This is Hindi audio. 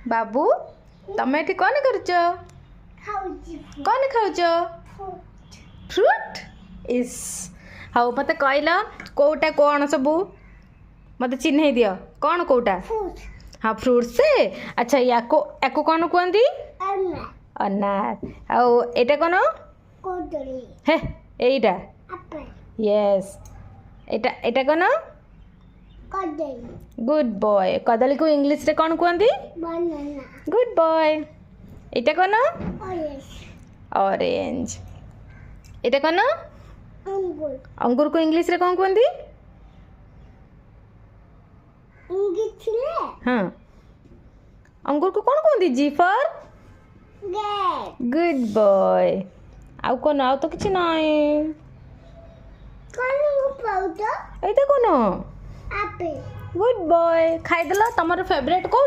बाबू तमें एठी कौन करुच कौन खाऊच फ्रूट इस हाँ मत कहल कौटा कौन सब मत चिन्ह दियो कौन कौटा हाँ फ्रूट्स से अच्छा याको कौन कहती अनार आउ एटा कौन हे एटा यस एटा एटा कौन गुड बॉय कदली को इंग्लिश रे कौन कहती गुड बॉय एटा कौन ऑरेंज एटा कौन अंगूर को इंग्लिश रे कौन कहती हाँ अंगूर को कौन कहती जी फॉर गुड बॉय आउ कौन आउ तो किसी नहीं एटा कौन गुड बॉय खाईदेल तुम फेवरेट कौन